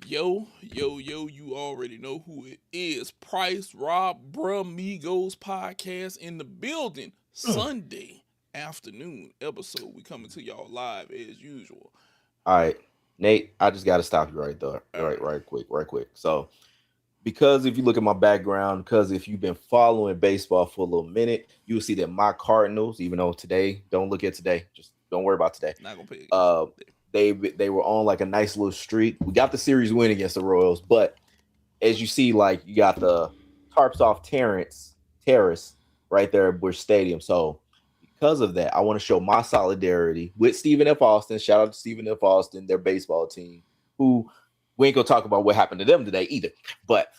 Yo, you already know who it is. Price Rob Bramigos podcast in the building. Sunday afternoon episode. We coming to y'all live as usual. All right, Nate, I just got to stop you right there, All right. right quick. So, because if you look at my background, because if you've been following baseball for a little minute, you'll see that my Cardinals, even though today, don't look at today, just don't worry about today. Not gonna pay attention. Uh, they were on like a nice little streak. We got the series win against the Royals, but as you see, like you got the tarps off Terrace right there at Busch Stadium. So because of that, I want to show my solidarity with Stephen F. Austin. Shout out to Stephen F. Austin, their baseball team, who we ain't gonna talk about what happened to them today either. But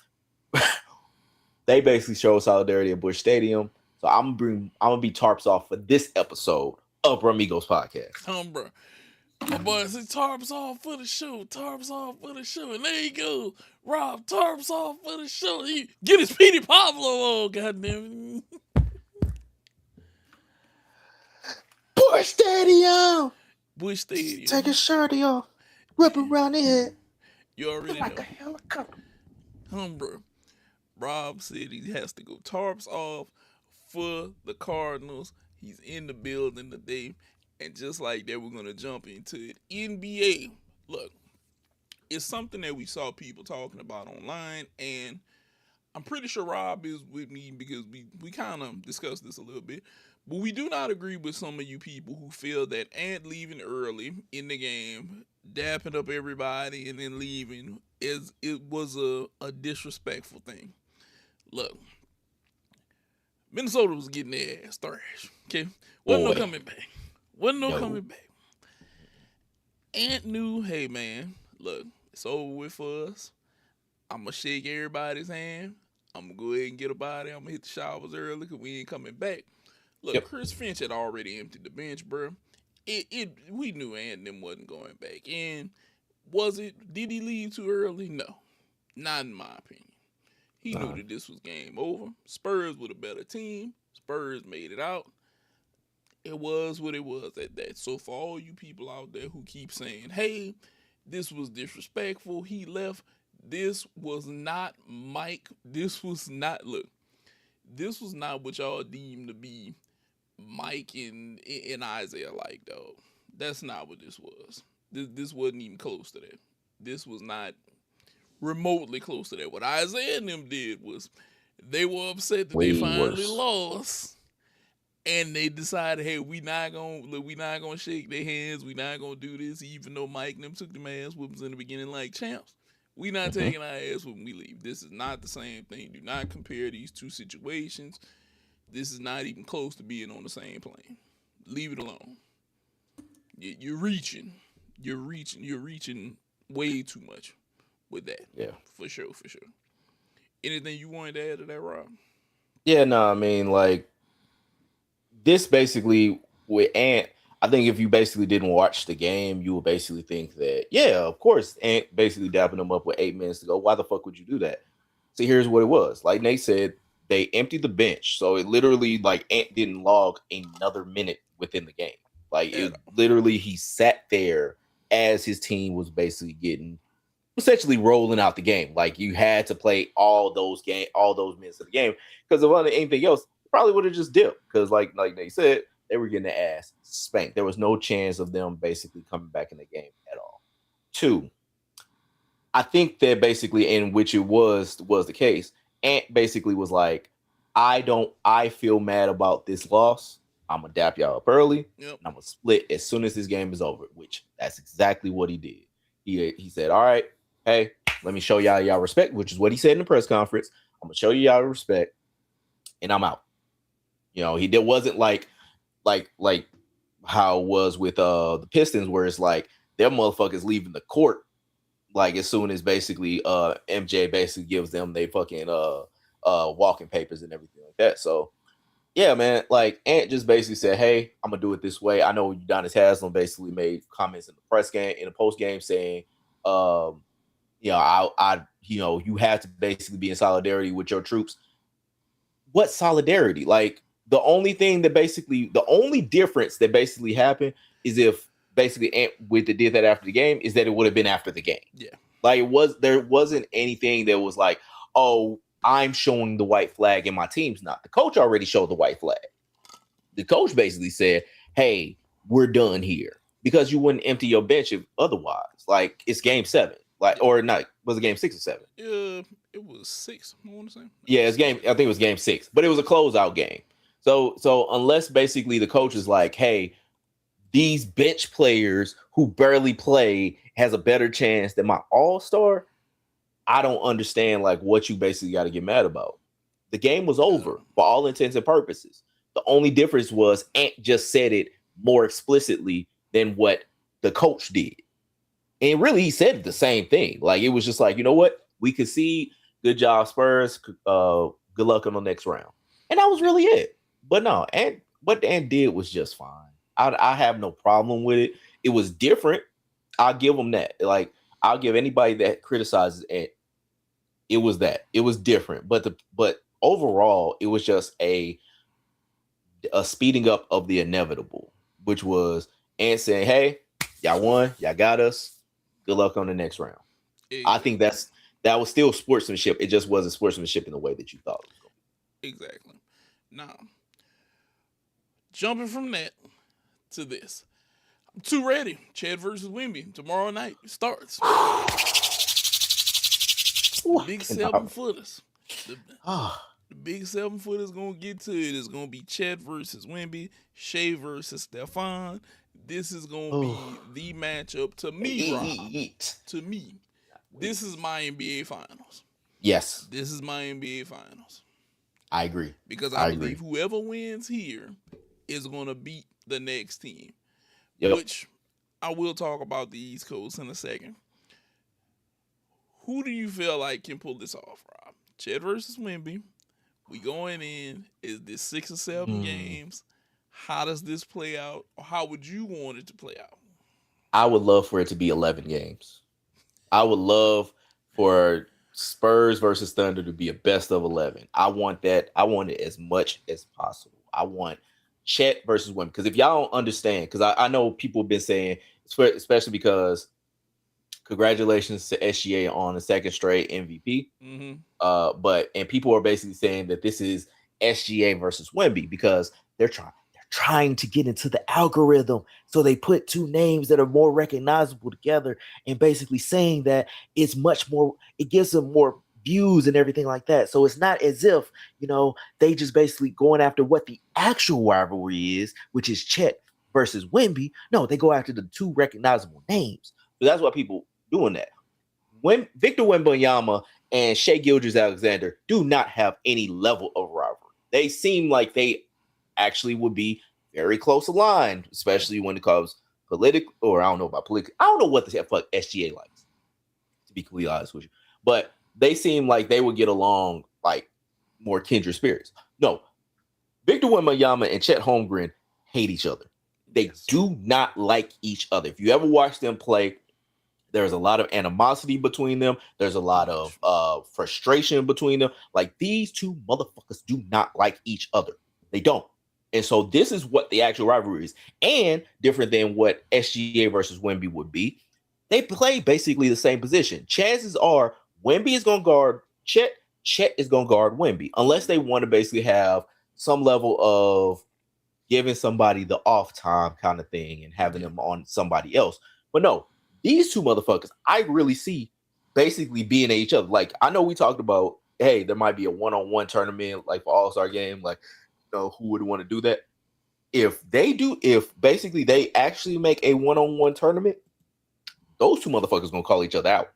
they basically show solidarity at Busch Stadium. So I'm gonna be tarps off for this episode of Ramigos podcast. Come, bro. My boy said tarps off for the show. Tarps off for the show. And there you go. Rob, tarps off for the show. Get his Petey Pablo on, goddamn it. Busch Stadium. Busch Stadium. Take his shirt off. Whip around the head. You already Like know. a helicopter. Bro. Rob said he has to go tarps off for the Cardinals. He's in the building today. And just like that, we're going to jump into it. NBA. Look, it's something that we saw people talking about online. And I'm pretty sure Rob is with me because we kind of discussed this a little bit. But we do not agree with some of you people who feel that Ant leaving early in the game, dapping up everybody, and then leaving it was a disrespectful thing. Look, Minnesota was getting their ass thrashed. Okay, wasn't no coming back. Wasn't no coming back. Ant knew, hey man, look, it's over with for us. I'm gonna shake everybody's hand. I'm gonna go ahead and get a body. I'm gonna hit the showers early because we ain't coming back. Look, Chris Finch had already emptied the bench, bro. We knew Ant them wasn't going back. And did he leave too early? No. Not in my opinion. He knew that this was game over. Spurs were the better team. Spurs made it out. It was what it was at that. So for all you people out there who keep saying, hey, this was disrespectful, he left, this was not Mike. This was not what y'all deemed to be Mike and Isaiah like, dog. That's not what this was. This wasn't even close to that. This was not remotely close to that. What Isaiah and them did was they were upset that they finally lost, and they decided, hey, we not gonna shake their hands. We not gonna do this, even though Mike and them took them ass whoopings in the beginning like champs. We not taking our ass when we leave. This is not the same thing. Do not compare these two situations. This is not even close to being on the same plane. Leave it alone. You're reaching way too much with that. Yeah. For sure. Anything you wanted to add to that, Rob? Yeah, no, I mean, like, this basically with Ant, I think if you basically didn't watch the game, you would basically think that, yeah, of course, Ant basically dapping them up with 8 minutes to go. Why the fuck would you do that? See, here's what it was. Like Nate said, they emptied the bench. So it literally, like, Ant didn't log another minute within the game. Like, it literally, he sat there as his team was basically getting, essentially rolling out the game. Like, you had to play all those minutes of the game. Because if anything else, probably would have just dipped. Because, like Nate said, they were getting their ass spanked. There was no chance of them basically coming back in the game at all. 2, I think that basically, in which it was the case, Ant basically was like, I feel mad about this loss. I'm gonna dap y'all up early. Yep. And I'm gonna split as soon as this game is over, which that's exactly what he did. He said, all right, hey, let me show y'all respect, which is what he said in the press conference. I'm gonna show y'all respect, and I'm out. You know, there wasn't like how it was with the Pistons, where it's like their motherfuckers leaving the court like as soon as basically MJ basically gives them they fucking walking papers and everything like that. So yeah, man, like Ant just basically said, hey, I'm gonna do it this way. I know Udonis Haslam basically made comments in the post game saying, you know, you have to basically be in solidarity with your troops. What solidarity? Like the only difference that basically happened is if basically Ant did that after the game is that it would have been after the game. Yeah. Like there wasn't anything that was like, oh, I'm showing the white flag and my team's not. The coach already showed the white flag. The coach basically said, hey, we're done here because you wouldn't empty your bench if otherwise. Like it's game 7, like or not? Was it game 6 or 7? It was 6. I want to say. Yeah, it's game. I think it was game 6, but it was a closeout game. So unless basically the coach is like, hey, these bench players who barely play has a better chance than my all-star, I don't understand like what you basically got to get mad about. The game was over for all intents and purposes. The only difference was Ant just said it more explicitly than what the coach did. And really, he said the same thing. Like, it was just like, you know what? We could see. Good job, Spurs. Good luck on the next round. And that was really it. But no, and what Ant did was just fine. I have no problem with it. It was different. I'll give them that. Like, I'll give anybody that criticizes Ant. It was that. It was different. But overall, it was just a speeding up of the inevitable, which was Ant saying, hey, y'all won, y'all got us. Good luck on the next round. Exactly. I think that was still sportsmanship. It just wasn't sportsmanship in the way that you thought it was going to be. Exactly. Now, jumping from that to this. I'm too ready. Chet versus Wemby tomorrow night starts. Big 7-footers. The big 7-footers gonna get to it. It's gonna be Chet versus Wemby, Shea versus Stefan. This is gonna be the matchup to me, Rob. To me. This is my NBA Finals. Yes. This is my NBA Finals. I agree. Because I believe whoever wins here is gonna beat the next team. Yep. Which I will talk about the East Coast in a second. Who do you feel like can pull this off, Rob? Chet versus Wemby. We going in. Is this 6 or 7 games? How does this play out? Or how would you want it to play out? I would love for it to be 11 games. I would love for Spurs versus Thunder to be a best of 11. I want that. I want it as much as possible. I want Chet versus Wemby. Because if y'all don't understand, because I know people have been saying, especially because congratulations to SGA on the 2nd straight MVP. Mm-hmm. But people are basically saying that this is SGA versus Wemby because they're trying to get into the algorithm. So they put 2 names that are more recognizable together and basically saying that it's much more, it gives them more views and everything like that. So it's not as if, they just basically going after what the actual rivalry is, which is Chet versus Wemby. No, they go after the 2 recognizable names. So that's why people doing that. When Victor Wembanyama and Shai Gilgeous-Alexander do not have any level of rivalry. They seem like they actually would be very close aligned, especially when it comes political, or I don't know about political. I don't know what the fuck SGA likes, to be completely honest with you. But they seem like they would get along like more kindred spirits. No, Victor Wembanyama and Chet Holmgren hate each other. They do not like each other. If you ever watch them play, there's a lot of animosity between them. There's a lot of frustration between them. Like, these 2 motherfuckers do not like each other. They don't. And so this is what the actual rivalry is. And different than what SGA versus Wemby would be. They play basically the same position. Chances are Wemby is going to guard Chet. Chet is going to guard Wemby. Unless they want to basically have some level of giving somebody the off time kind of thing and having them on somebody else. But no, these 2 motherfuckers, I really see basically being at each other. Like, I know we talked about, hey, there might be a one-on-one tournament, like for All-Star game, like, who would want to do that? If basically they actually make a one-on-one tournament, those 2 motherfuckers gonna call each other out.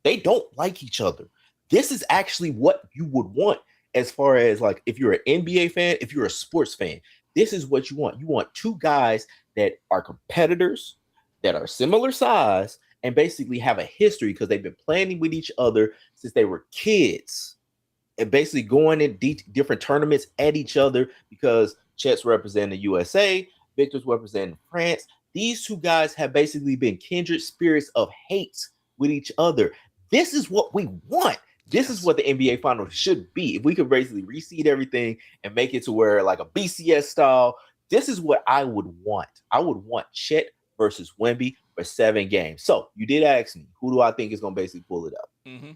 They don't like each other. This is actually what you would want as far as, like, if you're an NBA fan, if you're a sports fan, this is what you want. You want 2 guys that are competitors, that are similar size, and basically have a history because they've been playing with each other since they were kids. And basically going in different tournaments at each other because Chet's representing the USA, Victor's representing France. These 2 guys have basically been kindred spirits of hate with each other. This is what we want. This is what the NBA Finals should be. If we could basically reseed everything and make it to where, like, a BCS style, this is what I would want. I would want Chet versus Wemby for 7 games. So you did ask me, who do I think is going to basically pull it out? Mm-hmm.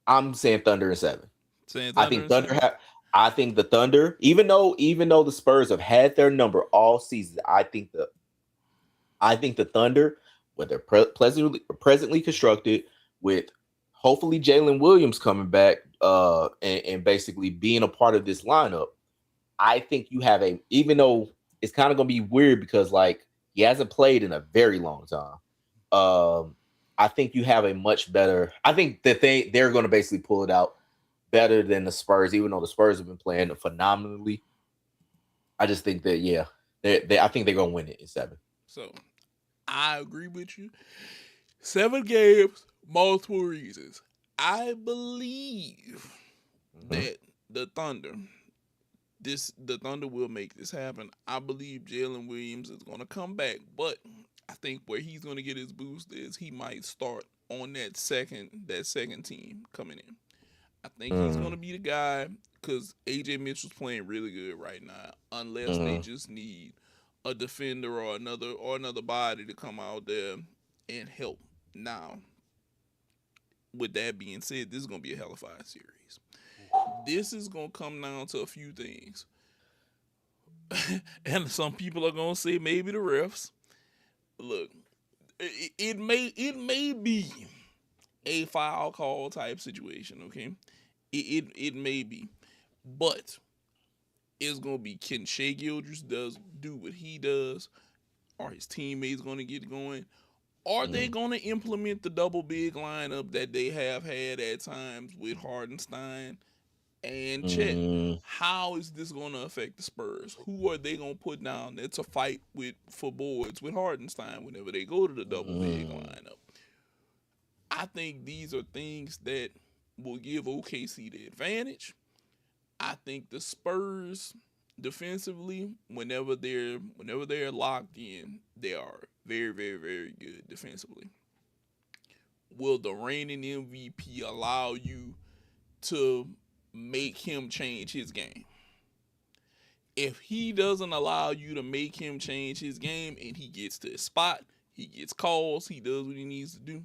I'm saying Thunder in 7. Saying I Thunder think and Thunder 7. I think the Thunder, even though the Spurs have had their number all season, I think the Thunder, when they're presently constructed, with hopefully Jalen Williams coming back and basically being a part of this lineup, I think you have even though it's kind of gonna be weird because like he hasn't played in a very long time. I think you have a much better. I think that they're gonna basically pull it out better than the Spurs, even though the Spurs have been playing phenomenally. I just think that I think they're gonna win it in 7. So I agree with you. 7 games, multiple reasons. I believe that the Thunder will make this happen. I believe Jalen Williams is going to come back, but I think where he's going to get his boost is he might start on that second team coming in. I think he's going to be the guy because AJ Mitchell's playing really good right now. Unless they just need a defender or another body to come out there and help. Now, with that being said, this is going to be a hellified series. This is going to come down to a few things. And some people are going to say maybe the refs. Look, it may be a foul call type situation, okay? It may be. But it's going to be, can Shai Gilgeous do what he does? Are his teammates going to get going? Are they going to implement the double big lineup that they have had at times with Hardenstein and Chet? How is this going to affect the Spurs? Who are they going to put down there to fight for boards with Hardenstein whenever they go to the double big lineup? I think these are things that will give OKC the advantage. I think the Spurs defensively, whenever they're locked in, they are very, very, very good defensively. Will the reigning MVP allow you to make him change his game? If he doesn't allow you to make him change his game and he gets to his spot, he gets calls, he does what he needs to do,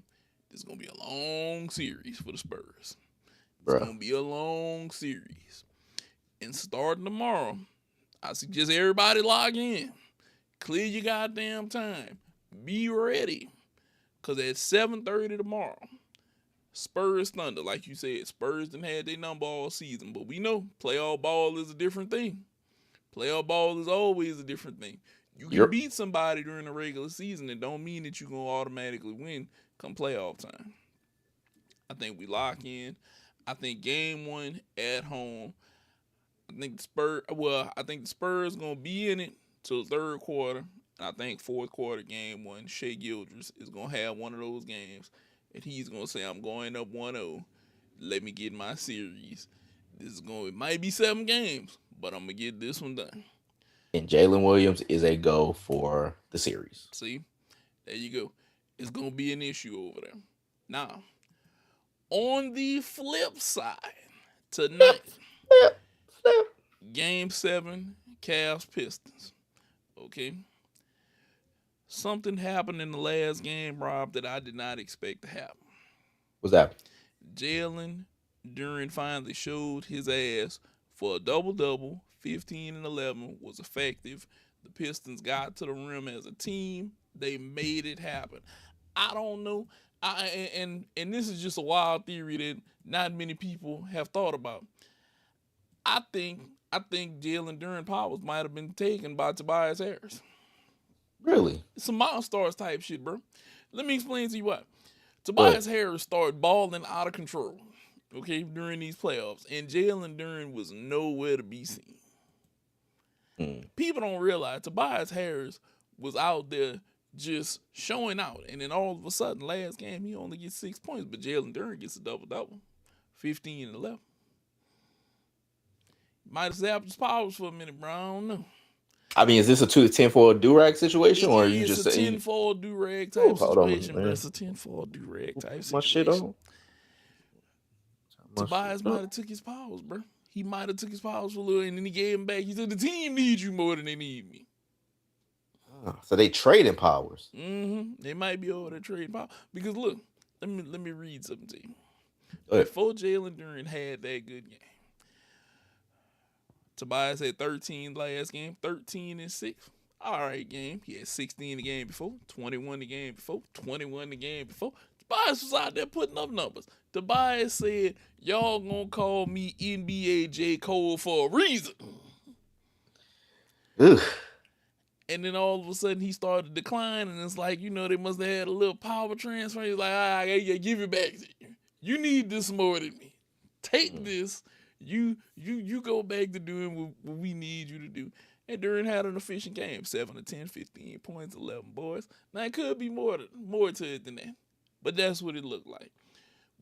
this is going to be a long series for the Spurs. It's going to be a long series. And starting tomorrow, I suggest everybody log in. Clear your goddamn time. Be ready. Because at 7:30 tomorrow, Spurs Thunder, like you said, Spurs done had their number all season. But we know playoff ball is a different thing. Playoff ball is always a different thing. You can beat somebody during the regular season. It don't mean that you're going to automatically win come playoff time. I think we lock in. I think game 1 at home. I think the Spurs going to be in it till the third quarter. And I think fourth quarter game 1, Shai Gilgeous is going to have one of those games. And he's going to say, I'm going up 1-0. Let me get my series. It might be 7 games, but I'm going to get this one done. And Jalen Williams is a go for the series. See? There you go. It's going to be an issue over there. Now, on the flip side, tonight, Game 7, Cavs Pistons. Okay? Something happened in the last game, Rob, that I did not expect to happen. What's that? Jalen Duren finally showed his ass for a double-double. 15 and 11 was effective. The Pistons got to the rim as a team. They made it happen. I don't know. And this is just a wild theory that not many people have thought about. I think Jalen Duren Powers might have been taken by Tobias Harris. Really? It's some Monstars type shit, bro. Let me explain to you what. Tobias Harris started balling out of control, okay, during these playoffs, and Jalen Duren was nowhere to be seen. People don't realize Tobias Harris was out there just showing out, and then all of a sudden, last game, he only gets 6 points, but Jalen Duren gets a double-double, 15 and 11. Might have zapped his powers for a minute, bro. I don't know. I mean, is this a 10-4 do-rag situation, or are you just saying? It's a 10-4 do-rag type situation, bro. It's a 10-4 do-rag type situation. My shit on. Tobias might have took his powers, bro. He might have took his powers for a little, and then he gave him back. He said, the team needs you more than they need me. So they trading powers. They might be over there trading power because look, let me read something to you. Go ahead. Before Jalen Duren had that good game, Tobias had 13 last game, 13-6. All right, game. He had 16 the game before, 21 the game before, 21 the game before. Tobias was out there putting up numbers. Tobias said, "Y'all gonna call me NBA J. Cole for a reason." Ugh. And then all of a sudden he started to decline, and it's like, they must have had a little power transfer. He's like, I gotta give it back to you. You need this more than me. Take this. You go back to doing what we need you to do. And Duran had an efficient game. 7 to 10, 15 points, 11 boards. Now it could be more to it than that. But that's what it looked like.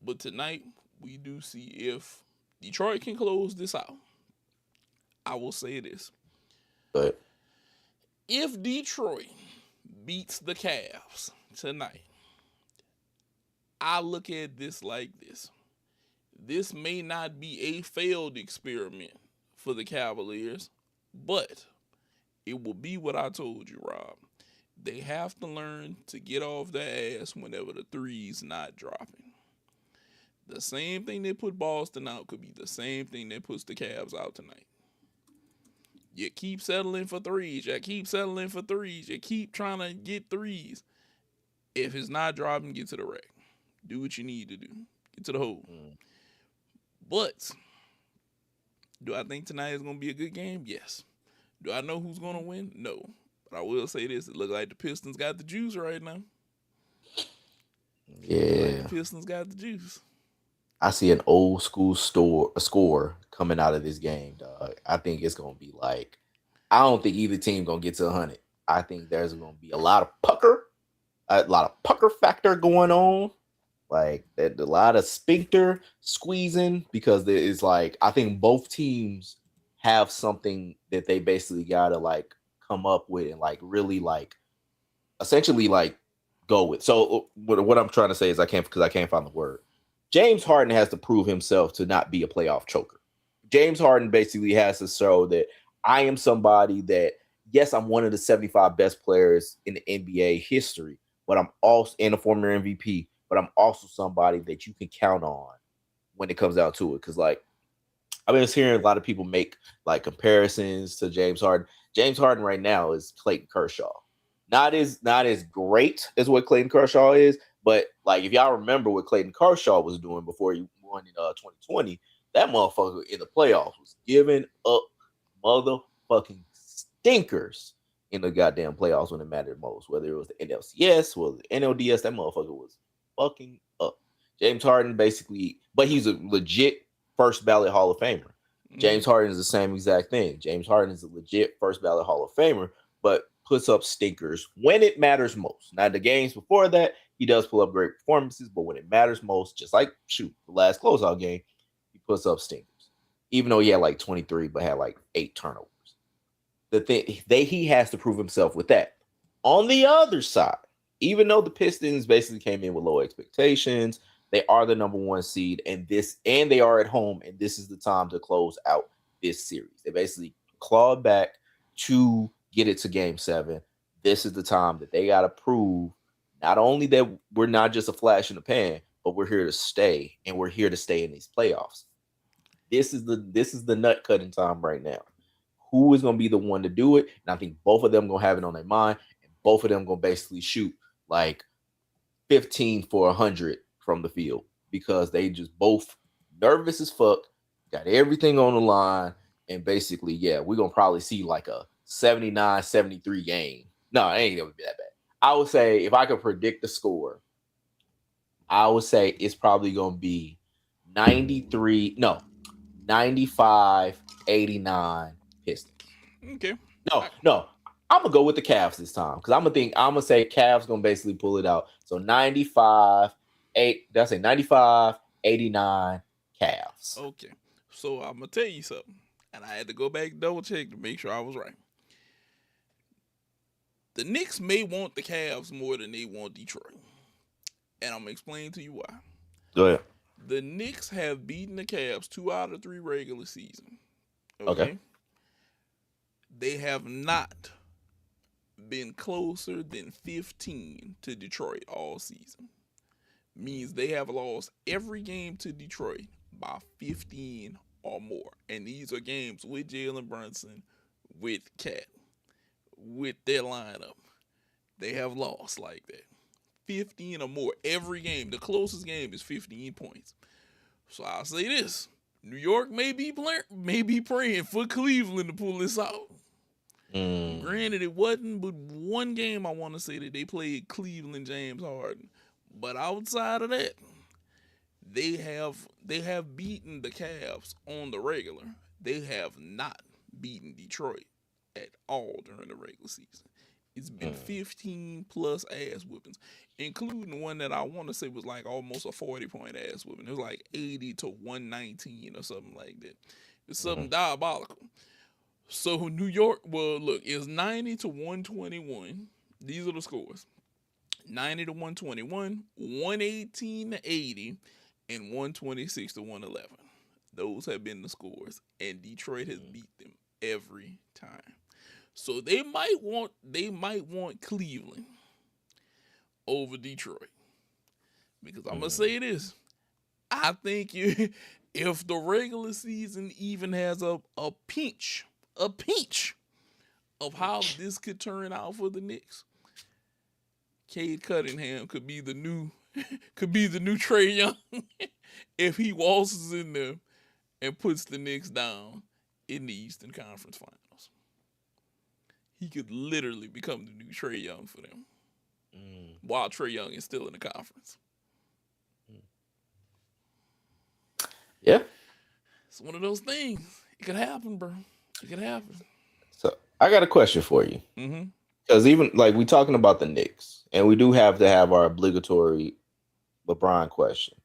But tonight, we do see if Detroit can close this out. I will say this. But If Detroit beats the Cavs tonight, I look at this like this. This may not be a failed experiment for the Cavaliers, but it will be what I told you, Rob. They have to learn to get off their ass whenever the three's not dropping. The same thing that put Boston out could be the same thing that puts the Cavs out tonight. You keep settling for threes. You keep settling for threes. You keep trying to get threes. If it's not dropping, get to the rack. Do what you need to do. Get to the hole. But do I think tonight is going to be a good game? Yes. Do I know who's going to win? No. But I will say this. It looks like the Pistons got the juice right now. Yeah. The Pistons got the juice. I see an old school score coming out of this game, dog. I think it's going to be like, I don't think either team going to get to 100. I think there's going to be a lot of pucker factor going on. Like a lot of sphincter squeezing because there is like, I think both teams have something that they basically got to like come up with and like really like essentially like go with. So what I'm trying to say is I can't find the word. James Harden has to prove himself to not be a playoff choker. James Harden basically has to show that I am somebody that, yes, I'm one of the 75 best players in the NBA history, but I'm also in a former MVP, but I'm also somebody that you can count on when it comes down to it. Because like I've been hearing a lot of people make like comparisons to James Harden. James Harden right now is Clayton Kershaw. Not as great as what Clayton Kershaw is, but like if y'all remember what Clayton Kershaw was doing before he won in 2020, that motherfucker in the playoffs was giving up motherfucking stinkers in the goddamn playoffs when it mattered most. Whether it was the NLCS or the NLDS, that motherfucker was fucking up. James Harden basically, but he's a legit first ballot Hall of Famer. James Harden is the same exact thing. James Harden is a legit first ballot Hall of Famer, but puts up stinkers when it matters most. Now, the games before that, he does pull up great performances, but when it matters most, just like the last closeout game, he puts up stinkers. Even though he had like 23, but had like 8 turnovers. The thing he has to prove himself with that. On the other side, even though the Pistons basically came in with low expectations, they are the number 1 seed, and they are at home, and this is the time to close out this series. They basically clawed back to get it to Game 7. This is the time that they got to prove not only that we're not just a flash in the pan, but we're here to stay, and we're here to stay in these playoffs. This is the nut cutting time right now. Who is going to be the one to do it? And I think both of them going to have it on their mind, and both of them going to basically shoot like 15 for 100 from the field because they just both nervous as fuck, got everything on the line, and basically, yeah, we're going to probably see like a 79-73 game. No, it ain't going to be that bad. I would say if I could predict the score, I would say it's probably going to be 95-89 Pistons. Okay. No. I'm gonna go with the Cavs this time because I'm gonna say Cavs gonna basically pull it out. So 95-89 Cavs. Okay. So I'm gonna tell you something, and I had to go back and double check to make sure I was right. The Knicks may want the Cavs more than they want Detroit, and I'm gonna explain to you why. Go ahead. The Knicks have beaten the Cavs 2 out of 3 regular season. Okay. They have not been closer than 15 to Detroit all season. Means they have lost every game to Detroit by 15 or more. And these are games with Jalen Brunson, with Cat, with their lineup. They have lost like that. 15 or more every game. The closest game is 15 points. So I'll say this. New York may be praying for Cleveland to pull this out. Granted, it wasn't but one game I want to say that they played Cleveland James Harden. But outside of that, they have beaten the Cavs on the regular. They have not beaten Detroit at all during the regular season. It's been 15 plus ass whippings, including one that I want to say was like almost a 40-point ass whipping. It was like 80 to 119 or something like that. It's something diabolical. So New York, well, look, it's 90 to 121. These are the scores. 90 to 121, 118 to 80, and 126 to 111. Those have been the scores, and Detroit has beat them every time. So they might want Cleveland over Detroit. Because I'm gonna say this. I think if the regular season even has a pinch of how this could turn out for the Knicks, Cade Cunningham could be the new Trae Young if he waltzes in there and puts the Knicks down in the Eastern Conference Finals. He could literally become the new Trae Young for them, while Trae Young is still in the conference. Yeah, it's one of those things. It could happen, bro. It could happen. So I got a question for you. Because even like we talking about the Knicks, and we do have to have our obligatory LeBron question.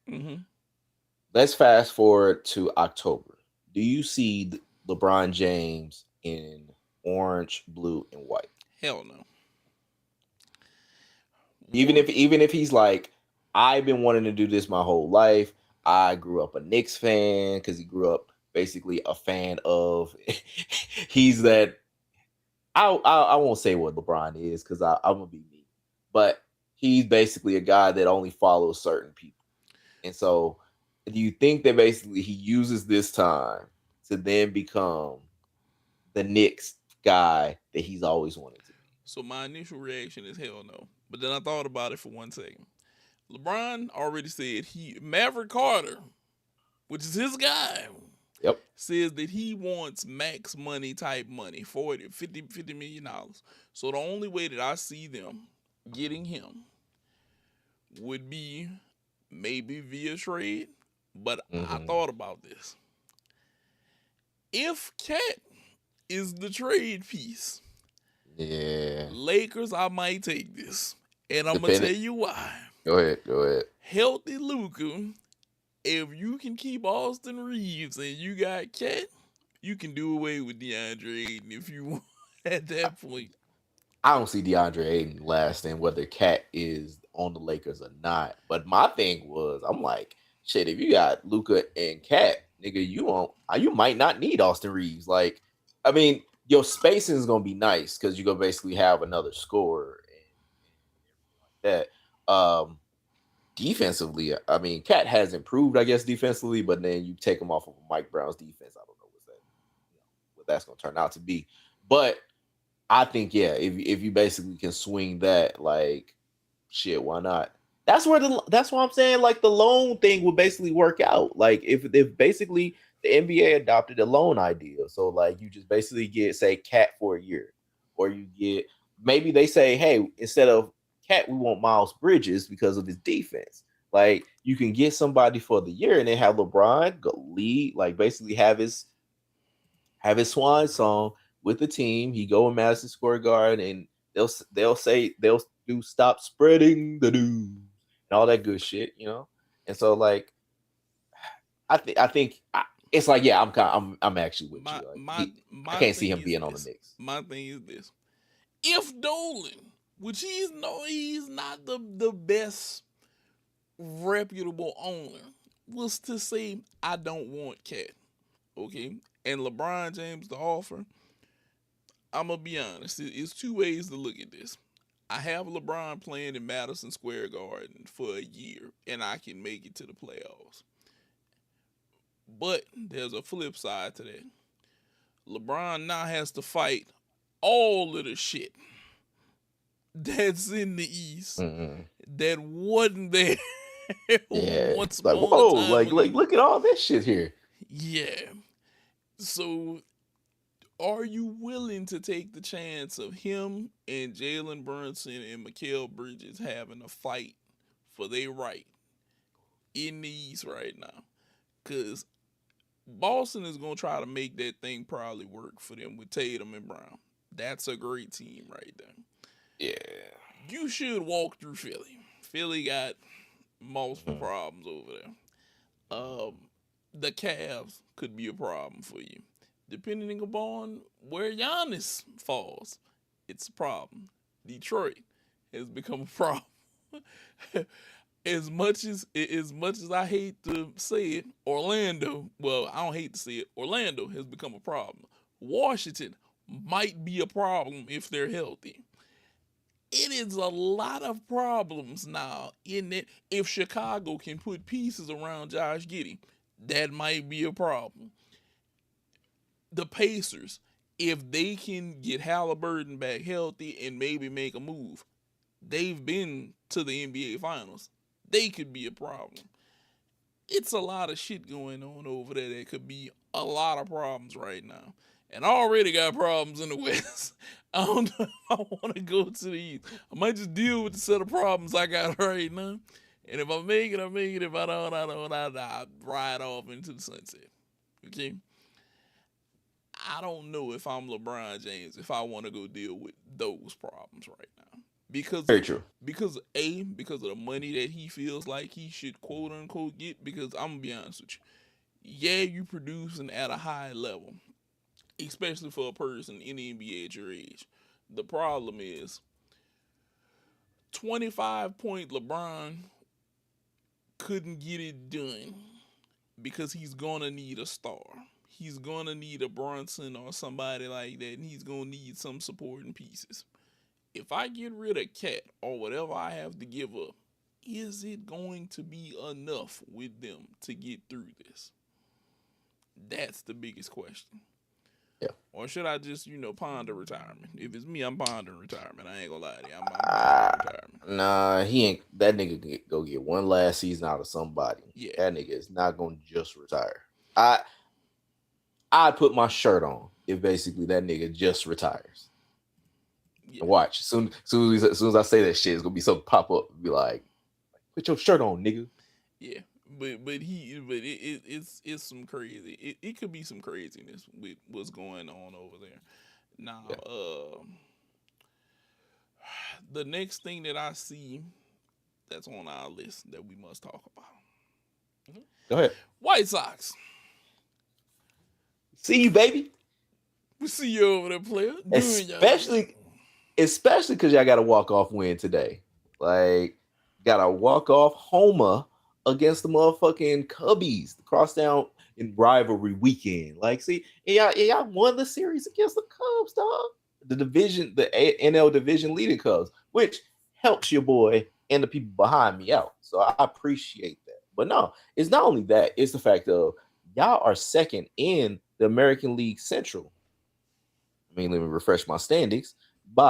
Let's fast forward to October. Do you see LeBron James in orange, blue, and white? Hell no. Even if he's like, I've been wanting to do this my whole life. I grew up a Knicks fan because he grew up basically a fan of. He's that. I won't say what LeBron is because I'm gonna be me, but he's basically a guy that only follows certain people. And so, do you think that basically he uses this time to then become the Knicks guy that he's always wanted to be? So my initial reaction is hell no. But then I thought about it for 1 second. LeBron already said Maverick Carter, which is his guy, says that he wants max money type money, $50 million. So the only way that I see them getting him would be maybe via trade. But I thought about this. If Cat is the trade piece, Lakers, I might take this. And I'm going to tell you why. Go ahead. Healthy Luka, if you can keep Austin Reeves and you got Cat, you can do away with DeAndre Ayton if you want at that point. I don't see DeAndre Ayton lasting whether Cat is on the Lakers or not. But my thing was, I'm like, shit, if you got Luka and Cat, nigga, you might not need Austin Reeves. Like, I mean, your spacing is gonna be nice because you're gonna basically have another scorer and everything like that. Defensively, I mean, Cat has improved, I guess, defensively, but then you take him off of Mike Brown's defense. I don't know what that's gonna turn out to be. But I think, yeah, if you basically can swing that, like, shit, why not? That's what I'm saying. Like, the loan thing would basically work out. Like, if basically the NBA adopted a loan idea, so like you just basically get, say, Cat for a year, or you get, maybe they say, hey, instead of Cat, we want Miles Bridges because of his defense. Like, you can get somebody for the year and then have LeBron go lead, like basically have his swan song with the team. He go in Madison Square Garden and they'll do stop spreading the news and all that good shit, you know. And so, like, I think it's like, yeah, I'm actually with you. Like, I can't see him being on the Knicks. My thing is this: if Dolan, which he's not the best reputable owner, was to say, I don't want Cat, okay, and LeBron James to offer, I'm gonna be honest. It's two ways to look at this. I have LeBron playing in Madison Square Garden for a year, and I can make it to the playoffs. But there's a flip side to that. LeBron now has to fight all of the shit that's in the East Mm-hmm. that wasn't there Yeah, once like upon a whoa, time ago. look at all this shit here. Yeah. So, are you willing to take the chance of him and Jalen Brunson and Mikal Bridges having a fight for their right in the East right now? Because Boston is going to try to make that thing probably work for them with Tatum and Brown. That's a great team right there. Yeah. You should walk through Philly. Philly got multiple Mm-hmm. problems over there. The Cavs could be a problem for you. Depending upon where Giannis falls, it's a problem. Detroit has become a problem. as much as I hate to say it, Orlando, well, I don't hate to say it, Orlando has become a problem. Washington might be a problem if they're healthy. It is a lot of problems now in it. If Chicago can put pieces around Josh Giddey, that might be a problem. The Pacers, if they can get Halliburton back healthy and maybe make a move, they've been to the NBA Finals. They could be a problem. It's a lot of shit going on over there that could be a lot of problems right now. And I already got problems in the West. I don't know if I want to go to the East. I might just deal with the set of problems I got right now. And if I make it, I make it. If I don't, I don't. I ride off into the sunset. Okay? I don't know if I'm LeBron James if I want to go deal with those problems right now. Because Very of true. because of the money that he feels like he should quote unquote get. Because I'm gonna be honest with you, yeah, you producing at a high level, especially for a person in the NBA at your age. The problem is 25-point LeBron couldn't get it done because he's gonna need a star. He's gonna need a Brunson or somebody like that, and he's gonna need some supporting pieces. If I get rid of Cat or whatever I have to give up, is it going to be enough with them to get through this? That's the biggest question. Yeah. Or should I just, ponder retirement? If it's me, I'm pondering retirement. I ain't gonna lie to you. I'm pondering Ah, retirement. nah, he ain't. That nigga can go get one last season out of somebody. Yeah, That nigga is not gonna just retire. I put my shirt on if basically that nigga just retires. yeah, And watch, soon as I say that shit, it's gonna be something pop up. Be like, put your shirt on, nigga. yeah. But it's some crazy. It could be some craziness with what's going on over there. Now, Yeah. the next thing that I see that's on our list that we must talk about. Go ahead. White Sox. See you, baby. We see you over there, player. Especially because y'all got a walk-off win today. Like, got a walk-off homer against the motherfucking Cubbies, the crosstown in rivalry weekend. Like, see, y'all won the series against the Cubs, dog. The division, NL division leading Cubs, which helps your boy and the people behind me out. So I appreciate that. But no, it's not only that, it's the fact of y'all are second in the American League Central. I mean, let me refresh my standings by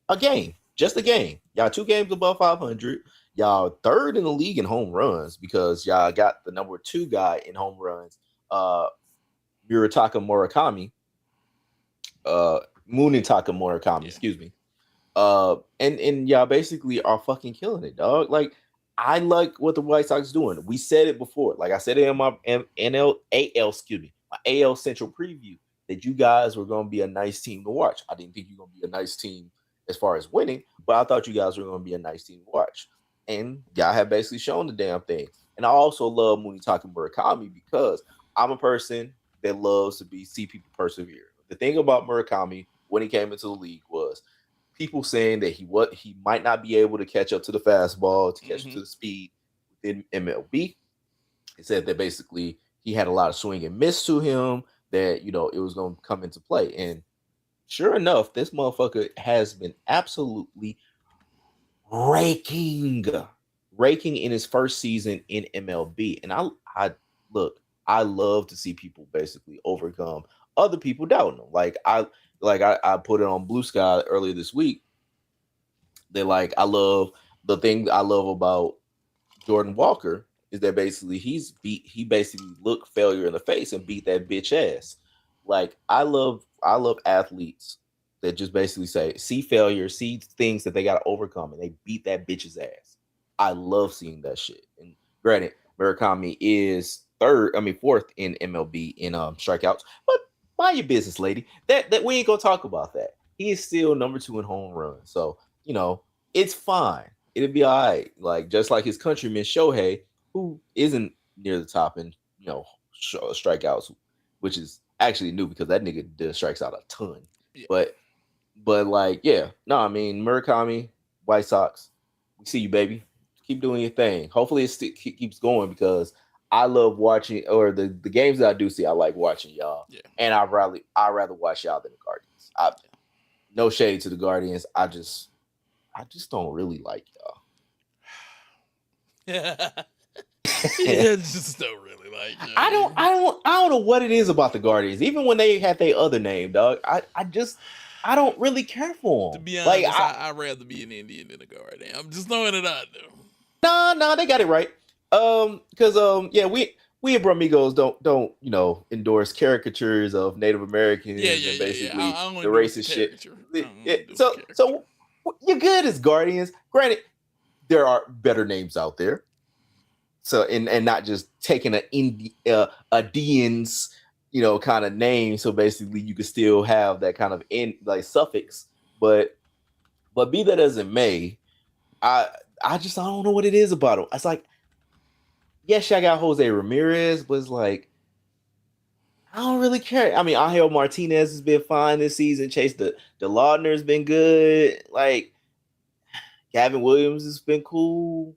a game, just a game. Y'all 2 games above 500. Y'all third in the league in home runs because y'all got the number 2 guy in home runs, Murataka Murakami, Munitaka Murakami, excuse me. And y'all basically are fucking killing it, dog. Like, I like what the White Sox doing. We said it before. Like I said it in my my AL Central preview that you guys were going to be a nice team to watch. I didn't think you were going to be a nice team as far as winning, but I thought you guys were going to be a nice team to watch. And y'all have basically shown the damn thing. And I also love Munitaka Murakami because I'm a person that loves to see people persevere. The thing about Murakami when he came into the league was people saying that he might not be able to catch up to the fastball, to catch up to the speed within MLB. It said that basically he had a lot of swing and miss to him, that it was going to come into play. And sure enough, this motherfucker has been absolutely raking, raking in his first season in MLB. And I look, I love to see people basically overcome other people doubting them. I put it on Blue Sky earlier this week. They I love the thing I love about Jordan Walker is that basically he basically looked failure in the face and beat that bitch ass. I love athletes that just basically see failure, see things that they gotta overcome, and they beat that bitch's ass. I love seeing that shit. And granted, Murakami is fourth in MLB in strikeouts, but mind your business, lady. That we ain't gonna talk about that. He is still number 2 in home runs. So, it's fine. It'll be all right. Like just like his countryman Shohei, who isn't near the top in strikeouts, which is actually new because that nigga does strikes out a ton. Yeah. But yeah, no, I mean Murakami, White Sox, we see you, baby. Keep doing your thing. Hopefully it keeps going because I love watching, or the games that I do see, I like watching y'all. Yeah. And I rather watch y'all than the Guardians. No shade to the Guardians. I just don't really like y'all. Yeah, just don't really like y'all. I don't know what it is about the Guardians. Even when they had their other name, dog, I don't really care for them. To be honest, I'd rather be an Indian than a Guardian. I'm just throwing it out there. Nah, they got it right. Because yeah, we at Bromigos don't endorse caricatures of Native Americans and basically the racist shit. So you're good as Guardians. Granted, there are better names out there. So and not just taking a Deans, kind of name. So basically, you could still have that kind of suffix. But be that as it may, I don't know what it is about him. It's like, yes, I got Jose Ramirez, but it's like I don't really care. I mean, Angel Martinez has been fine this season. Chase the Laudner's been good. Like Gavin Williams has been cool.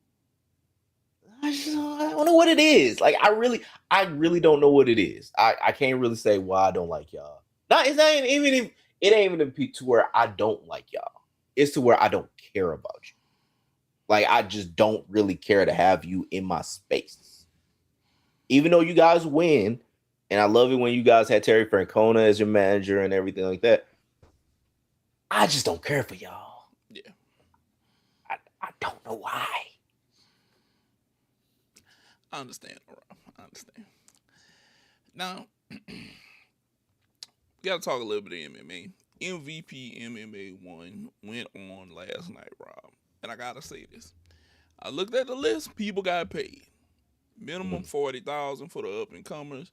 I don't know what it is. Like I really don't know what it is. I can't really say why I don't like y'all. It ain't even to where I don't like y'all. It's to where I don't care about you. Like I just don't really care to have you in my space. Even though you guys win, and I love it when you guys had Terry Francona as your manager and everything like that. I just don't care for y'all. Yeah. I don't know why. I understand, Rob. I understand. Now, we got to talk a little bit of MMA. MVP MMA 1 went on last night, Rob. And I got to say this. I looked at the list. People got paid. Minimum 40,000 for the up-and-comers.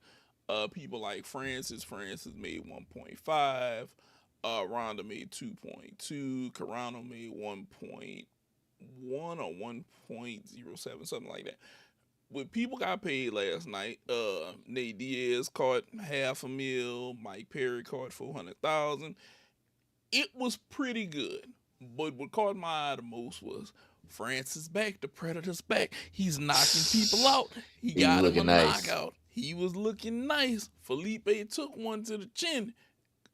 People like Francis made 1.5. Ronda made 2.2. Carano made 1.1 or 1.07, something like that. When people got paid last night, Nate Diaz caught $500,000, Mike Perry caught 400,000. It was pretty good, but what caught my eye the most was Francis back, the Predator's back. He's knocking people out. He got him a knockout. He was looking nice. Felipe took one to the chin.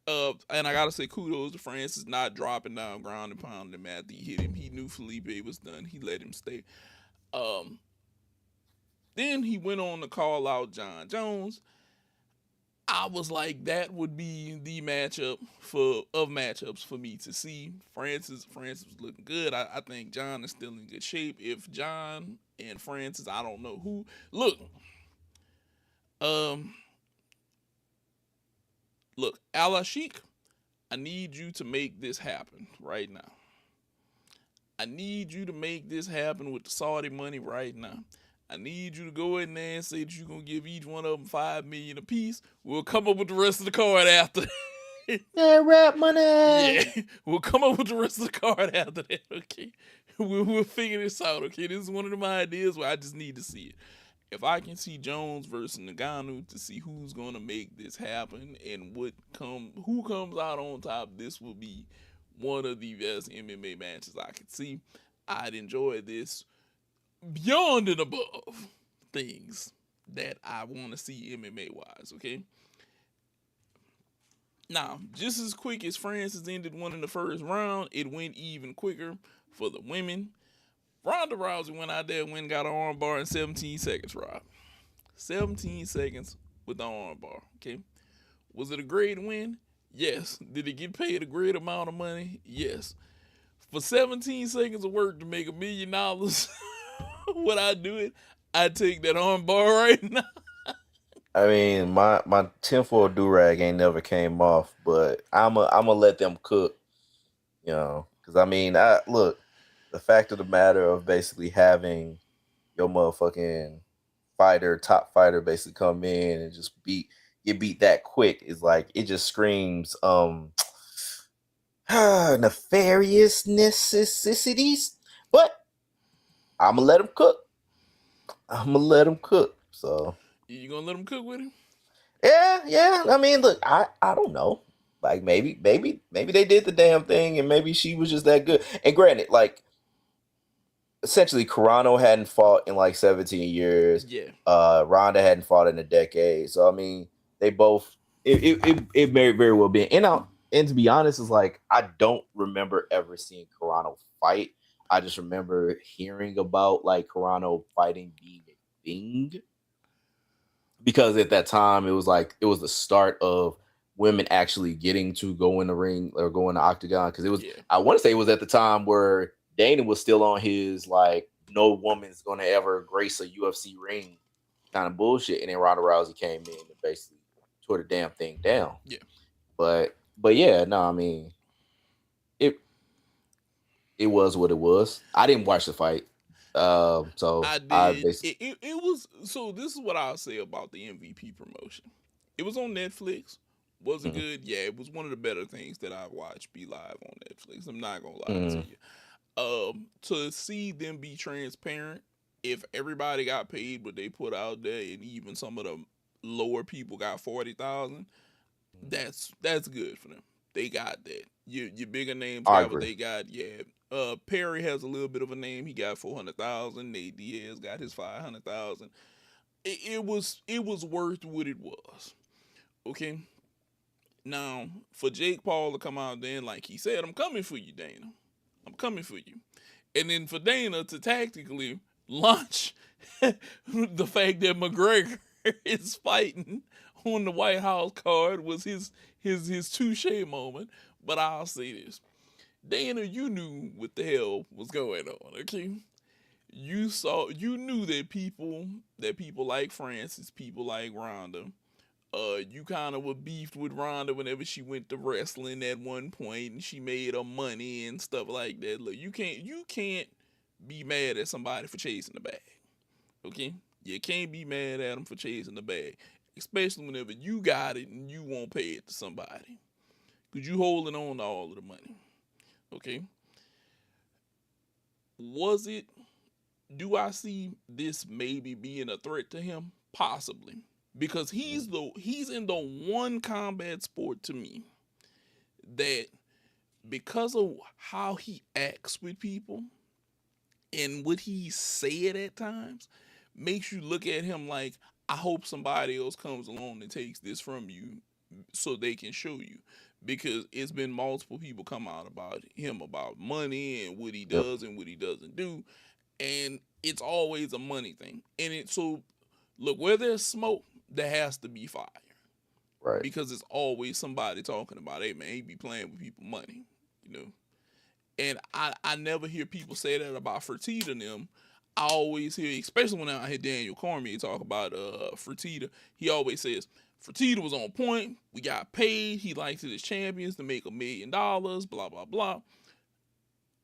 And I gotta say kudos to Francis not dropping down, ground and pounding him after he hit him. He knew Felipe was done. He let him stay. Then he went on to call out John Jones. I was like, that would be the matchup of matchups for me to see. Francis was looking good. I think John is still in good shape. If John and Francis, I don't know who. Look, Ala Sheik, I need you to make this happen right now. I need you to make this happen with the Saudi money right now. I need you to go in there and say that you're going to give each one of them $5 million apiece. We'll come up with the rest of the card after. Yeah, rap money. Yeah, we'll come up with the rest of the card after that, okay? We'll figure this out, okay? This is one of them ideas where I just need to see it. If I can see Jones versus Ngannou to see who's going to make this happen and who comes out on top, this will be one of the best MMA matches I could see. I'd enjoy this beyond and above things that I want to see MMA wise, okay? Now, just as quick as Francis ended one in the first round, it went even quicker for the women. Ronda Rousey went out there and went and got an armbar in 17 seconds, Rob. 17 seconds with the armbar. Okay. Was it a great win? Yes. Did it get paid a great amount of money? Yes. For 17 seconds of work to make $1 million, would I do it? I'd take that armbar right now. I mean, my tinfoil do rag ain't never came off, but I'm let them cook, because I mean, I look, the fact of the matter of basically having your motherfucking top fighter, basically come in and just get beat that quick is like, it just screams nefarious necessities. But I'm gonna let him cook. So You gonna let him cook with him? yeah. I mean, look, I don't know. Like maybe they did the damn thing, and maybe she was just that good. And granted, like essentially, Carano hadn't fought in like 17 years. Yeah. Ronda hadn't fought in a decade. So I mean, they both it may very well be. And to be honest, it's like I don't remember ever seeing Carano fight. I just remember hearing about like Carano fighting being a thing. Because at that time it was the start of women actually getting to go in the ring or go in the octagon. Because it was, I want to say it was at the time where Dana was still on his like no woman's gonna ever grace a UFC ring kind of bullshit, and then Ronda Rousey came in and basically tore the damn thing down. Yeah. But yeah, no, I mean it was what it was. I didn't watch the fight. So I did. It was, so this is what I'll say about the MVP promotion. It was on Netflix. Was it good? Yeah, it was one of the better things that I watched be live on Netflix. I'm not gonna lie to you. To see them be transparent, if everybody got paid what they put out there, and even some of the lower people got 40,000, that's good for them. They got that. Your bigger names got what they got. Yeah. Perry has a little bit of a name. He got 400,000. Nate Diaz got his 500,000. It was worth what it was. Okay. Now for Jake Paul to come out there and like he said, "I'm coming for you, Dana. I'm coming for you," and then for Dana to tactically launch the fact that McGregor is fighting on the White House card was his touche moment. But I'll say this. Dana, you knew what the hell was going on, okay? You knew that people like Francis, people like Ronda, you kind of were beefed with Ronda whenever she went to wrestling at one point and she made her money and stuff like that. Look, you can't be mad at somebody for chasing the bag, okay? You can't be mad at them for chasing the bag, especially whenever you got it and you won't pay it to somebody, because you holding on to all of the money. Okay. Do I see this maybe being a threat to him? Possibly. Because he's in the one combat sport to me that, because of how he acts with people and what he said at times, makes you look at him like, I hope somebody else comes along and takes this from you so they can show you. Because it's been multiple people come out about him, about money and what he does and what he doesn't do, and it's always a money thing. So look, where there's smoke, there has to be fire, right? Because it's always somebody talking about, hey man, he be playing with people money, you know. And I never hear people say that about Fertitta and them. I always hear, especially when I hear Daniel Cormier talk about Fertitta, he always says, Fertitta was on point. We got paid. He likes it as champions to make $1 million. Blah blah blah.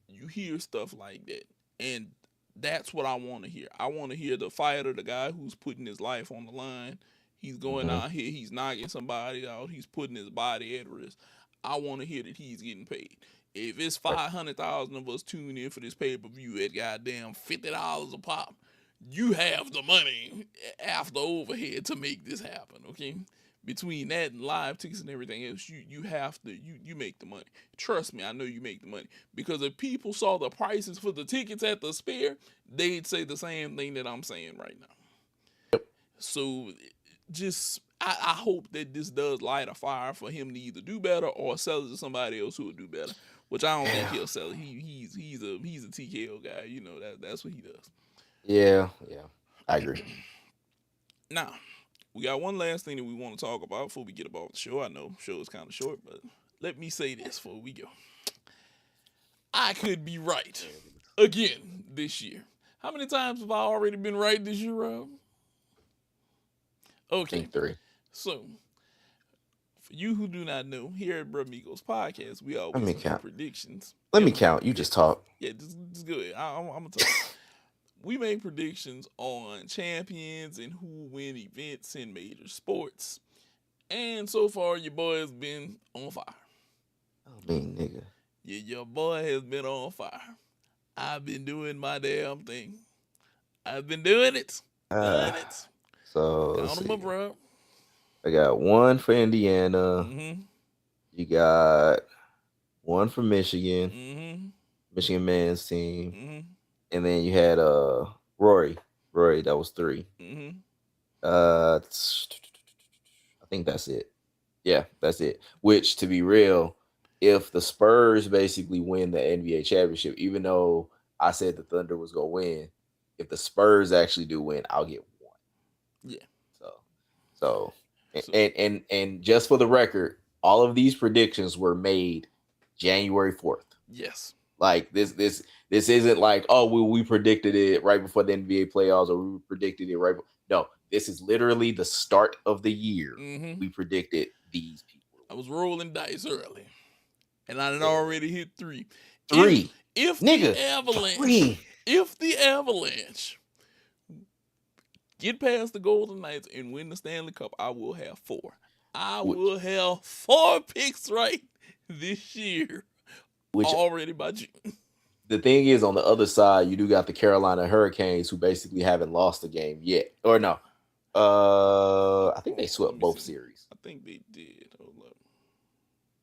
You hear stuff like that, and that's what I want to hear. I want to hear the fighter, the guy who's putting his life on the line. He's going out here. He's knocking somebody out. He's putting his body at risk. I want to hear that he's getting paid. If it's 500,000 of us tuning in for this pay-per-view at goddamn $50 a pop, you have the money after overhead to make this happen, okay? Between that and live tickets and everything else, you have to, you make the money. Trust me, I know you make the money. Because if people saw the prices for the tickets at the Sphere, they'd say the same thing that I'm saying right now. So I hope that this does light a fire for him to either do better or sell it to somebody else who will do better. Which I don't think he'll sell it. He's a TKO guy. You know that's what he does. Yeah, I agree. Now, we got one last thing that we want to talk about before we get about the show. I know the show is kind of short, but let me say this before we go. I could be right again this year. How many times have I already been right this year, Rob? Okay. I think 3. So, for you who do not know, here at Bramigos Podcast, we always make predictions. Let me count. You just talk. Yeah, just go ahead. I'm going to talk. We make predictions on champions and who win events in major sports. And so far, your boy has been on fire. I mean, nigga. Yeah, your boy has been on fire. I've been doing my damn thing. I've been doing it. So, count them up, bro. I got 1 for Indiana. Mm-hmm. You got 1 for Michigan. Mm-hmm. Michigan men's team. Mm-hmm. And then you had Rory. That was 3. Mm-hmm. I think that's it. Yeah, that's it. Which, to be real, if the Spurs basically win the NBA championship, even though I said the Thunder was gonna win, if the Spurs actually do win, I'll get 1. Yeah. So and just for the record, all of these predictions were made January 4th. Yes. Like this isn't like, oh, we predicted it right before the NBA playoffs, or we predicted it right. No, this is literally the start of the year. Mm-hmm. We predicted these people. I was rolling dice early, and I had already hit 3. 3. If nigga, the Avalanche, 3. If the Avalanche get past the Golden Knights and win the Stanley Cup, I will have 4. I will have 4 picks right this year. Already by June. The thing is, on the other side, you do got the Carolina Hurricanes, who basically haven't lost a game yet. Or no. I think they swept both series. I think they did. Hold up.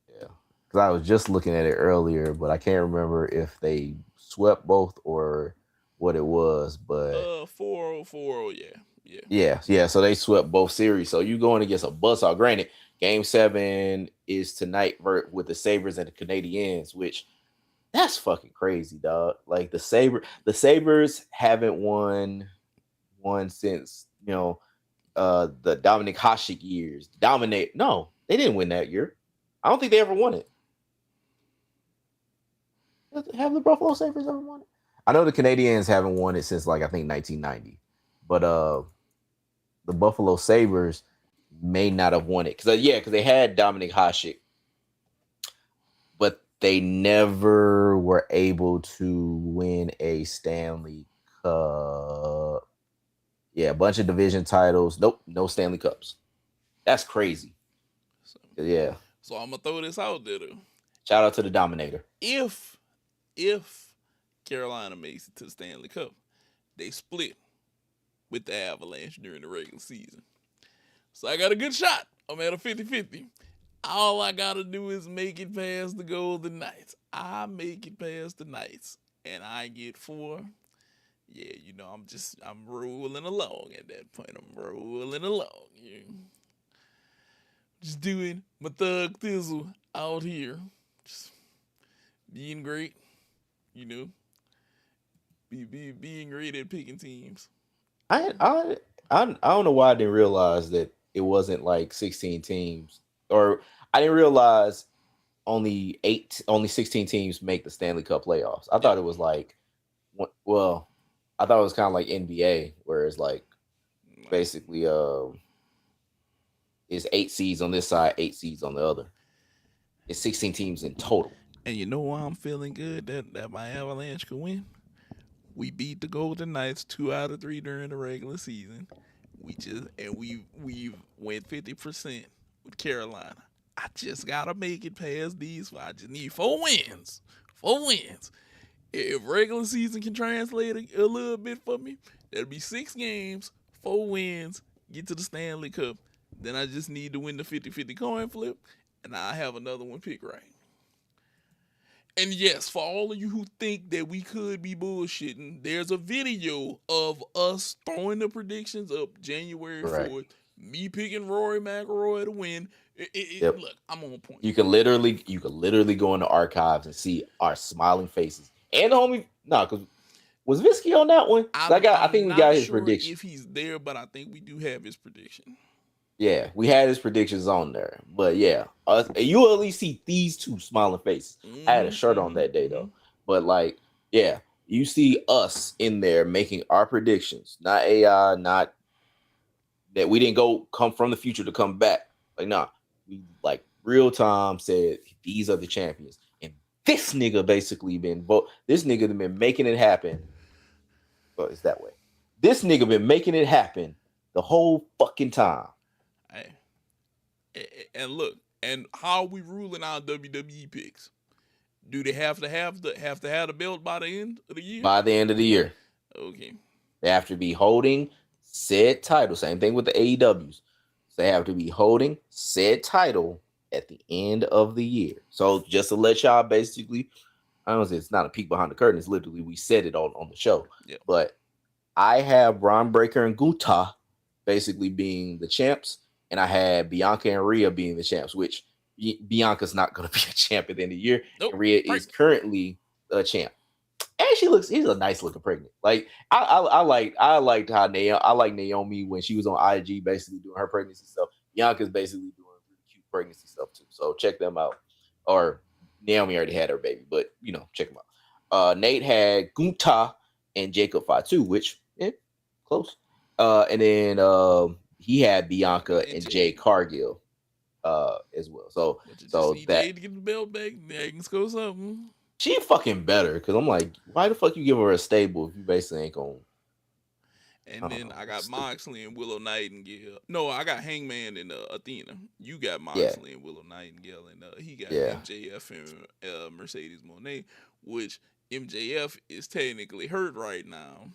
Yeah. Because I was just looking at it earlier, but I can't remember if they swept both or what it was. But 4-0, yeah. Yeah. So they swept both series. So you going against a buzzsaw. Granted, Game 7 is tonight with the Sabres and the Canadiens, which that's fucking crazy, dog. Like the Sabres haven't won since, the Dominic Hasek years. No, they didn't win that year. I don't think they ever won it. Have the Buffalo Sabres ever won it? I know the Canadiens haven't won it since, like, I think 1990. But the Buffalo Sabres may not have won it. Because they had Dominic Hasek, but they never were able to win a Stanley Cup. Yeah, a bunch of division titles. Nope, no Stanley Cups. That's crazy. Yeah. So I'm going to throw this out there, though. Shout out to the Dominator. If Carolina makes it to the Stanley Cup, they split with the Avalanche during the regular season. So I got a good shot. I'm at a 50-50. All I got to do is make it past the Golden Knights. I make it past the Knights, and I get 4. Yeah, I'm rolling along at that point. I'm rolling along. Yeah. Just doing my thug thizzle out here. Just being great, being great at picking teams. I don't know why I didn't realize that it wasn't like 16 teams, or I didn't realize only 16 teams make the Stanley Cup playoffs. I thought it was like, I thought it was kind of like NBA, where it's like basically it's 8 seeds on this side, 8 seeds on the other. It's 16 teams in total. And you know why I'm feeling good that my Avalanche could win? We beat the Golden Knights 2 out of 3 during the regular season. We went 50% with Carolina. I just gotta make it past these. I just need 4 wins. 4 wins. If regular season can translate a little bit for me, that'll be 6 games, 4 wins, get to the Stanley Cup. Then I just need to win the 50-50 coin flip, and I have another one pick right. And yes, for all of you who think that we could be bullshitting, there's a video of us throwing the predictions up January 4th, Me picking Rory McIlroy to win. Yep. Look, I'm on point. You can literally go in the archives and see our smiling faces. And the homie, no, because was Visky on that one? I I'm think we not got his sure prediction. if he's there, but I think we do have his prediction. Yeah, we had his predictions on there. But yeah, you at least see these two smiling faces. I had a shirt on that day though. But like, yeah, you see us in there making our predictions, not AI, not that we didn't go come from the future to come back. Like, nah, we like real time said these are the champions. And this nigga basically this nigga been making it happen. Well, it's that way. This nigga been making it happen the whole fucking time. Hey, and look, and how are we ruling our WWE picks? Do they have to have the belt by the end of the year? By the end of the year. Okay. They have to be holding said title. Same thing with the AEWs. So they have to be holding said title at the end of the year. So just to let y'all basically, I don't say it's not a peek behind the curtain. It's literally we said it on the show. Yep. But I have Braun Breaker and Gunther basically being the champs, and I had Bianca and Rhea being the champs, which Bianca's not going to be a champ at the end of the year. Nope. And Rhea is currently a champ. And he's a nice looking pregnant. Like I liked how Naomi when she was on IG basically doing her pregnancy stuff. Bianca's basically doing really cute pregnancy stuff too. So check them out. Or Naomi already had her baby, but check them out. Nate had Gunther and Jacob Fatu, which close. And then he had Bianca and Jade Cargill as well. So Nate to get the belt back, they can score something. She fucking better because I'm like, why the fuck you give her a stable if you basically ain't gonna? And then I got Moxley and Willow Nightingale. No, I got Hangman and Athena. You got Moxley and Willow Nightingale, and he got MJF and Mercedes Moné, which MJF is technically hurt right now.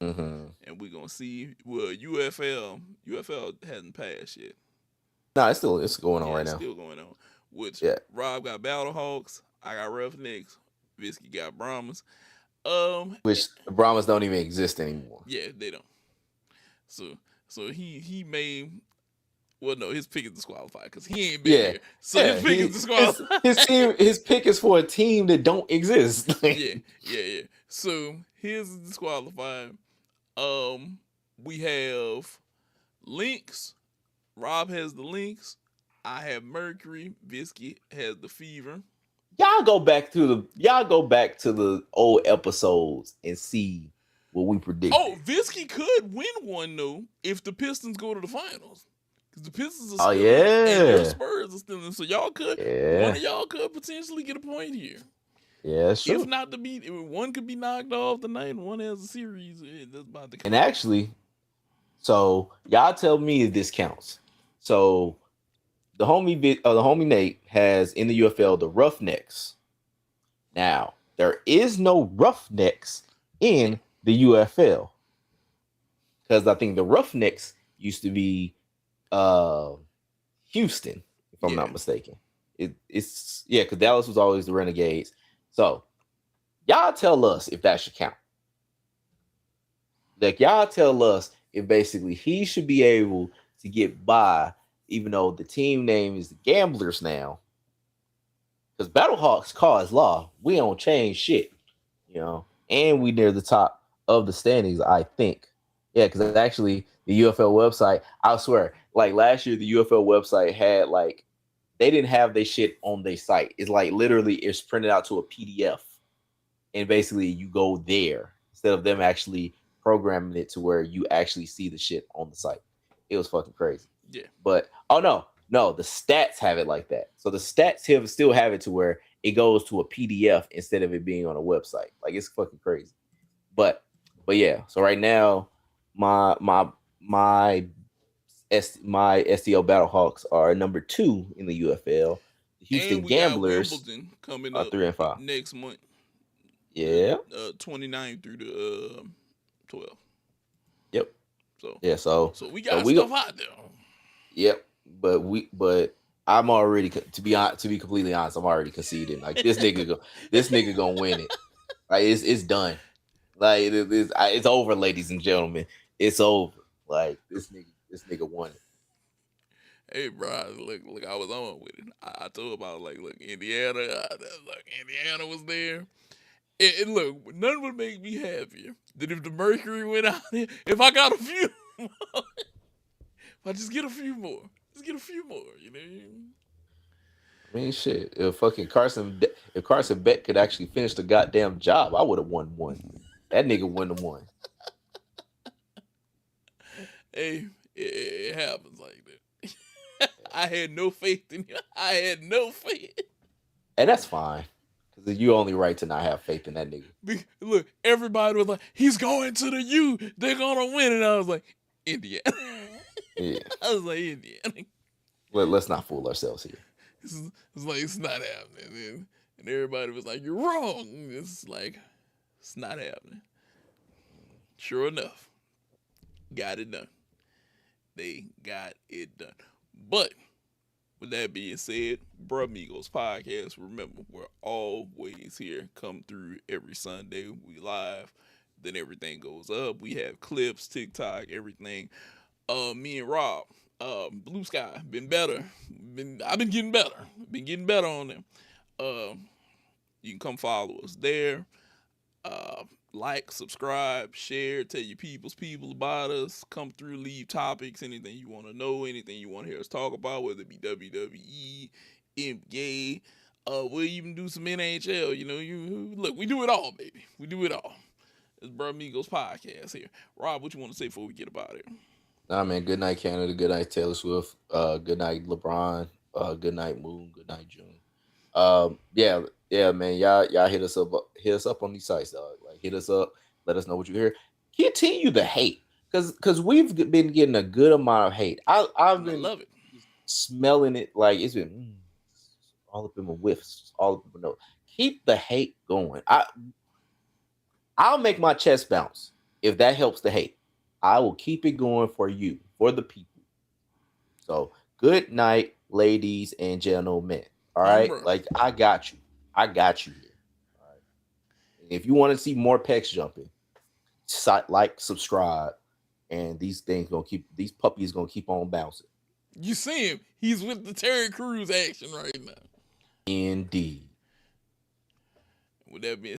Mm-hmm. And we're gonna see. Well, UFL hasn't passed yet. No, it's going on right now. Still going on. Which Rob got Battlehawks. I got Roughnecks. Visky got Brahmas. Which the Brahmas don't even exist anymore. Yeah, they don't. So he may. Well, no, his pick is disqualified because he ain't been here. So his pick is disqualified. His pick is for a team that don't exist. yeah. So his is disqualified. We have Lynx. Rob has the Lynx. I have Mercury. Visky has the Fever. Y'all go back to the old episodes and see what we predicted. Oh, Visky could win one though if the Pistons go to the finals. Because the Pistons are still and the Spurs are still in. So y'all could one of y'all could potentially get a point here. Yeah, sure. If not to be one could be knocked off tonight and one has a series that's about to come. And actually, so y'all tell me if this counts. So the homie Nate has in the UFL the Roughnecks. Now, there is no Roughnecks in the UFL. Because I think the Roughnecks used to be Houston, if I'm not mistaken. It's because Dallas was always the Renegades. So y'all tell us if that should count. Like y'all tell us if basically he should be able to get by, even though the team name is the Gamblers now. Because Battlehawks cause law. We don't change shit. And we near the top of the standings, I think. Yeah, because actually the UFL website, I swear, like last year the UFL website had like they didn't have their shit on their site. It's like literally it's printed out to a PDF. And basically you go there instead of them actually programming it to where you actually see the shit on the site. It was fucking crazy. Yeah. But no, the stats have it like that. So the stats still have it to where it goes to a PDF instead of it being on a website. Like it's fucking crazy. But yeah, so right now my STL Battlehawks are number 2 in the UFL. The Houston Gamblers Wimbledon coming are up 3 and 5 next month. Yeah. 29 through the 12. Yep. So we got stuff hot there. Yep. But I'm already to be completely honest, I'm already conceding. Like this nigga gonna win it. Like it's done. Like it's over, ladies and gentlemen. It's over. Like this nigga won it. Hey, bro, look, I was on with it. I told about like, look, Indiana, look, Indiana was there. And look, none would make me happier than if the Mercury went out there. If I got a few, if I just get a few more, just get a few more, you know. I mean, shit. If Carson Beck could actually finish the goddamn job, I would have won one. That nigga wouldn't have won. Hey, it happens like that. I had no faith in you. I had no faith. And that's fine. Because you only right to not have faith in that nigga. Look, everybody was like, he's going to the U. They're going to win. And I was like, Indiana. Yeah. I was like, Indiana. Let's not fool ourselves here. It's like, it's not happening. And everybody was like, you're wrong. It's like, it's not happening. Sure enough, got it done. They got it done. But with that being said, Bruh Migos podcast, remember, we're always here. Come through every Sunday. We live. Then everything goes up. We have clips, TikTok, everything. Me and Rob, Blue Sky, been better. I've been getting better. Been getting better on them. You can come follow us there. Like, subscribe, share, tell your people about us. Come through, leave topics, anything you want to know, anything you want to hear us talk about, whether it be WWE, NBA. We'll even do some NHL. You know, look, we do it all, baby. We do it all. It's Bruh Migos podcast here. Rob, what you want to say before we get about it? Nah, man. Good night, Canada. Good night, Taylor Swift. Good night, LeBron. Good night, Moon. Good night, June. Yeah, man. Y'all hit us up on these sites, dog. Like, hit us up. Let us know what you hear. Continue the hate, because we've been getting a good amount of hate. I've been love it. Smelling it like it's been all up in my whiffs, all up in my nose. Keep the hate going. I'll make my chest bounce if that helps the hate. I will keep it going for you, for the people. So good night, ladies and gentlemen. All right, like I got you. I got you here. All right. And if you want to see more pecs jumping, like, subscribe, and these puppies gonna keep on bouncing. You see him? He's with the Terry Crews action right now. Indeed. With that being